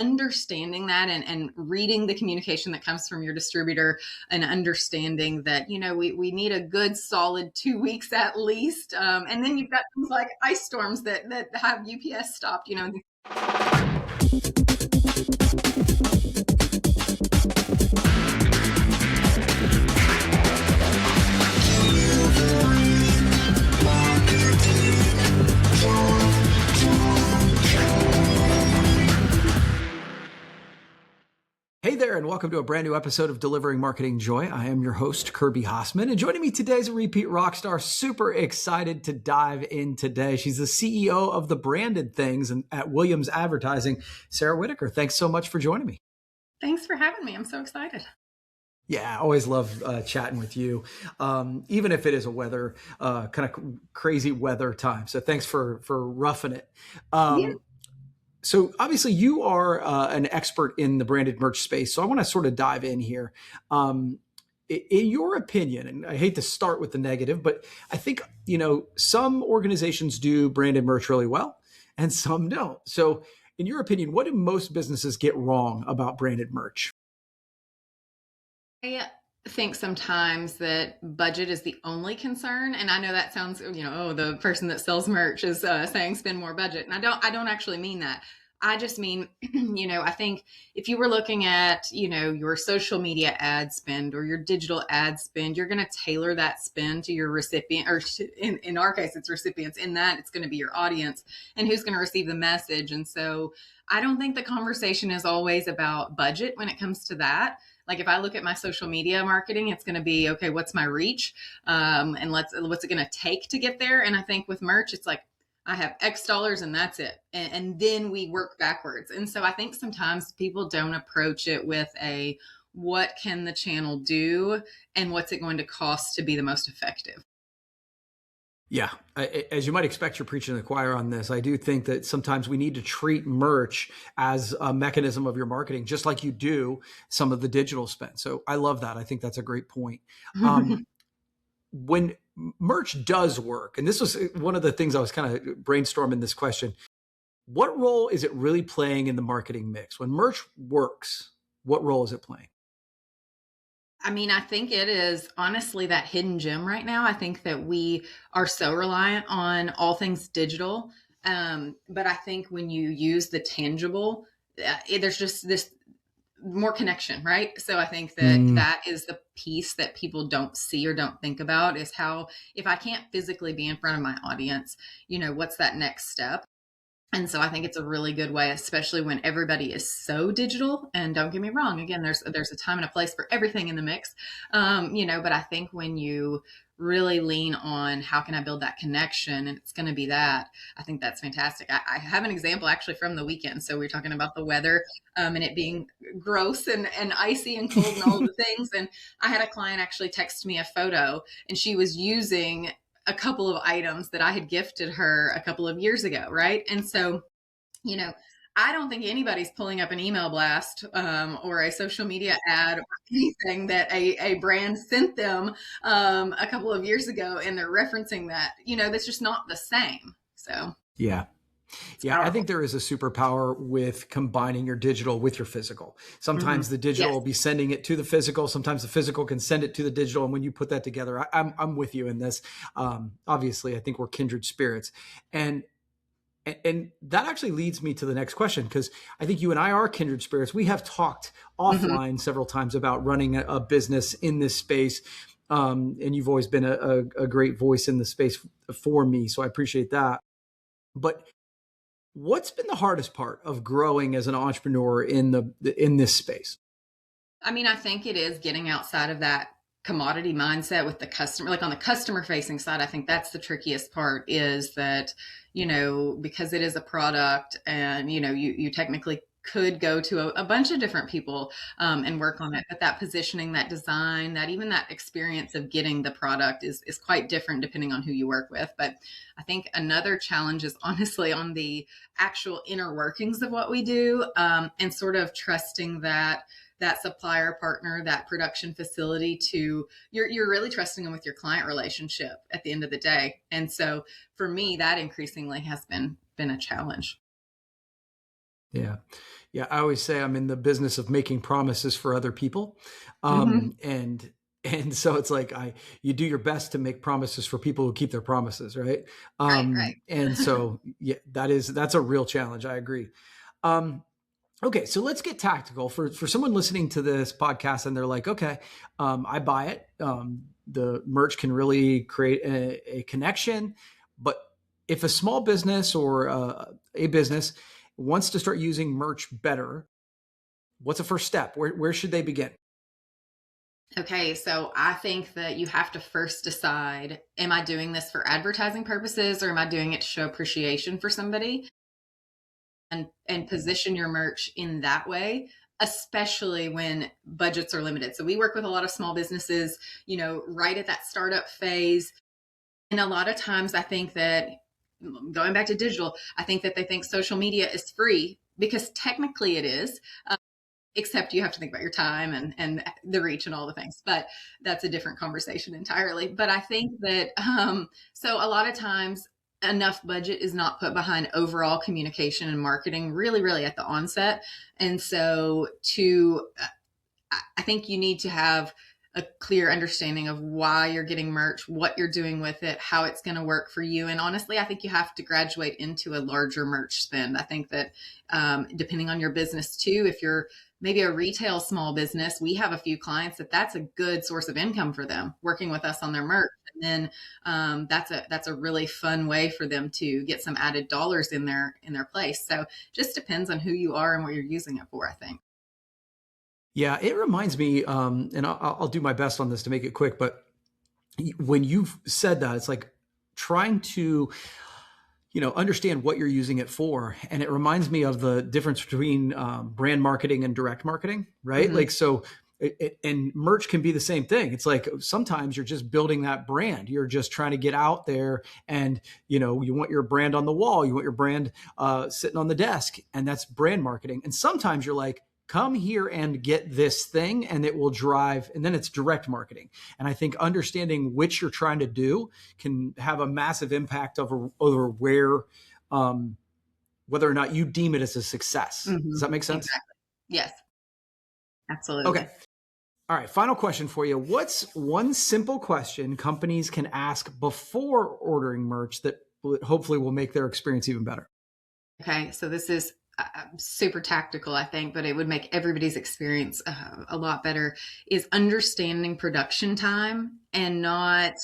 understanding that and reading the communication that comes from your distributor and understanding that, we need a good solid 2 weeks at least. And then you've got things like ice storms that have UPS stopped. Hey there, and welcome to a brand new episode of Delivering Marketing Joy. I am your host, Kirby Hasseman, and joining me today is a repeat rock star. Super excited to dive in today. She's the CEO of the Branded Things at Williams Advertising. Sarah Whitaker, thanks so much for joining me. Thanks for having me. I'm so excited. Yeah, I always love chatting with you, even if it is a weather, kind of crazy weather time. So thanks for roughing it. Yeah. So obviously you are an expert in the branded merch space. So I want to sort of dive in here. In your opinion, and I hate to start with the negative, but I think, some organizations do branded merch really well and some don't. So in your opinion, what do most businesses get wrong about branded merch? I think sometimes that budget is the only concern. And I know that sounds, the person that sells merch is saying spend more budget. And I don't actually mean that. I just mean, I think if you were looking at, your social media ad spend or your digital ad spend, you're going to tailor that spend to your recipient, or in our case, it's recipients. In that, it's going to be your audience and who's going to receive the message. And so I don't think the conversation is always about budget when it comes to that. Like if I look at my social media marketing, it's going to be, okay, what's my reach? And what's it going to take to get there? And I think with merch, it's like, I have X dollars and that's it. And then we work backwards. And so I think sometimes people don't approach it with what can the channel do and what's it going to cost to be the most effective? Yeah, as you might expect, you're preaching to the choir on this. I do think that sometimes we need to treat merch as a mechanism of your marketing, just like you do some of the digital spend. So I love that. I think that's a great point. When merch does work, and this was one of the things I was kind of brainstorming this question, what role is it really playing in the marketing mix? When merch works, what role is it playing? I mean, I think it is honestly that hidden gem right now. I think that we are so reliant on all things digital. But I think when you use the tangible, there's just this more connection, right? So I think that that is the piece that people don't see or don't think about, is how, if I can't physically be in front of my audience, what's that next step? And so I think it's a really good way, especially when everybody is so digital. And don't get me wrong, again, there's a time and a place for everything in the mix. But I think when you really lean on how can I build that connection, and it's going to be that, I think that's fantastic. I have an example actually from the weekend. So we are talking about the weather and it being gross and icy and cold and all of the things. And I had a client actually text me a photo, and she was using a couple of items that I had gifted her a couple of years ago. Right. And so, I don't think anybody's pulling up an email blast or a social media ad or anything that a brand sent them a couple of years ago, and they're referencing that. That's just not the same. So Yeah. Yeah, I powerful. think there is a superpower with combining your digital with your physical. Sometimes the digital Yes. will be sending it to the physical. Sometimes the physical can send it to the digital. And when you put that together, I'm with you in this. Obviously, I think we're kindred spirits. And that actually leads me to the next question, because I think you and I are kindred spirits. We have talked Mhm. offline several times about running a business in this space. And you've always been a great voice in the space for me. So I appreciate that. But what's been the hardest part of growing as an entrepreneur in this space? I mean, I think it is getting outside of that commodity mindset with the customer. Like on the customer facing side, I think that's the trickiest part, is that, because it is a product, and, you technically could go to a bunch of different people and work on it. But that positioning, that design, that even that experience of getting the product is quite different depending on who you work with. But I think another challenge is honestly on the actual inner workings of what we do, and sort of trusting that supplier partner, that production facility, to you're really trusting them with your client relationship at the end of the day. And so for me, that increasingly has been a challenge. Yeah. Yeah, I always say I'm in the business of making promises for other people. Hmm. And so it's like you do your best to make promises for people who keep their promises, right? Right, And right. so yeah, that's a real challenge. I agree. Um, okay, so let's get tactical for someone listening to this podcast and they're like, okay, I buy it. The merch can really create a connection, but if a small business or a business wants to start using merch better, what's the first step? Where should they begin? Okay, so I think that you have to first decide, am I doing this for advertising purposes or am I doing it to show appreciation for somebody? And position your merch in that way, especially when budgets are limited. So we work with a lot of small businesses, right at that startup phase. And a lot of times I think that, going back to digital, I think that they think social media is free because technically it is. Except you have to think about your time and the reach and all the things, but that's a different conversation entirely. But I think that so a lot of times enough budget is not put behind overall communication and marketing really at the onset. And so to I think you need to have a clear understanding of why you're getting merch, what you're doing with it, how it's going to work for you. And honestly, I think you have to graduate into a larger merch spend. I think that depending on your business too, if you're maybe a retail small business, we have a few clients that's a good source of income for them working with us on their merch. And then that's a really fun way for them to get some added dollars in their place. So just depends on who you are and what you're using it for, I think. Yeah, it reminds me, and I'll do my best on this to make it quick, but when you've said that, it's like trying to understand what you're using it for. And it reminds me of the difference between brand marketing and direct marketing, right? Mm-hmm. Like, so, and merch can be the same thing. It's like sometimes you're just building that brand. You're just trying to get out there and, you want your brand on the wall. You want your brand sitting on the desk, and that's brand marketing. And sometimes you're like, come here and get this thing, and it will drive, and then it's direct marketing. And I think understanding which you're trying to do can have a massive impact over um, whether or not you deem it as a success. Mm-hmm. Does that make sense? Exactly. Yes, Okay. absolutely. All right. Final question for you. What's one simple question companies can ask before ordering merch that hopefully will make their experience even better? Okay, so this is super tactical, I think, but it would make everybody's experience a lot better. Is understanding production time and not,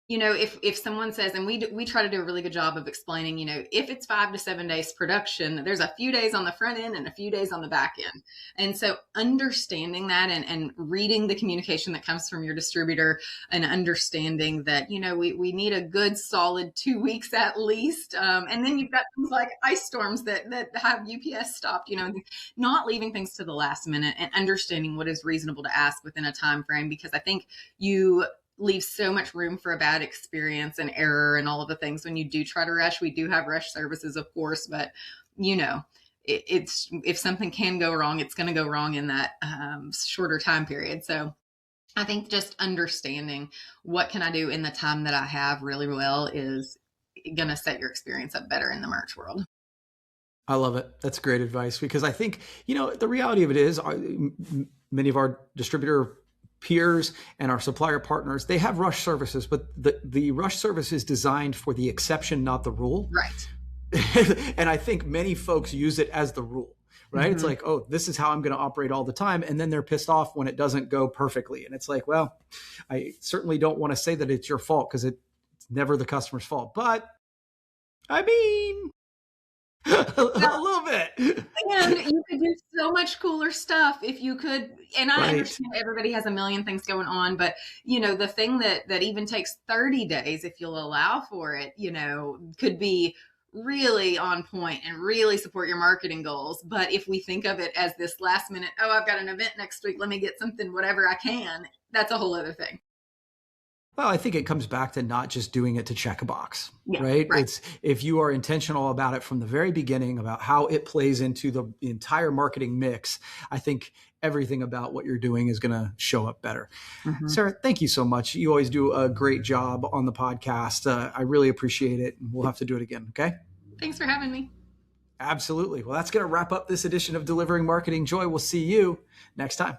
if someone says, and we try to do a really good job of explaining, if it's 5 to 7 days production, there's a few days on the front end and a few days on the back end. And so understanding that and reading the communication that comes from your distributor and understanding that, we need a good solid 2 weeks at least. And then you've got things like ice storms that have UPS stopped, not leaving things to the last minute and understanding what is reasonable to ask within a time frame, because I think you leaves so much room for a bad experience and error and all of the things when you do try to rush. We do have rush services, of course, but it's if something can go wrong, it's going to go wrong in that shorter time period. So I think just understanding what can I do in the time that I have really well is going to set your experience up better in the merch world. I love it. That's great advice, because I think, the reality of it is many of our distributor peers and our supplier partners, they have rush services, but the rush service is designed for the exception, not the rule. Right. And I think many folks use it as the rule, right? It's Mm-hmm. like, oh, this is how I'm going to operate all the time. And then they're pissed off when it doesn't go perfectly. And it's like, well, I certainly don't want to say that it's your fault, because it's never the customer's fault. But I mean, a little bit. And you could do so much cooler stuff if you could. And I Right. understand everybody has a million things going on, but the thing that even takes 30 days, if you'll allow for it, could be really on point and really support your marketing goals. But if we think of it as this last minute, oh, I've got an event next week, let me get something, whatever I can, that's a whole other thing. Well, I think it comes back to not just doing it to check a box, Yeah, right? right. It's if you are intentional about it from the very beginning, about how it plays into the entire marketing mix, I think everything about what you're doing is going to show up better. Mm-hmm. Sarah, thank you so much. You always do a great job on the podcast. I really appreciate it. We'll have to do it again. Okay. Thanks for having me. Absolutely. Well, that's going to wrap up this edition of Delivering Marketing Joy. We'll see you next time.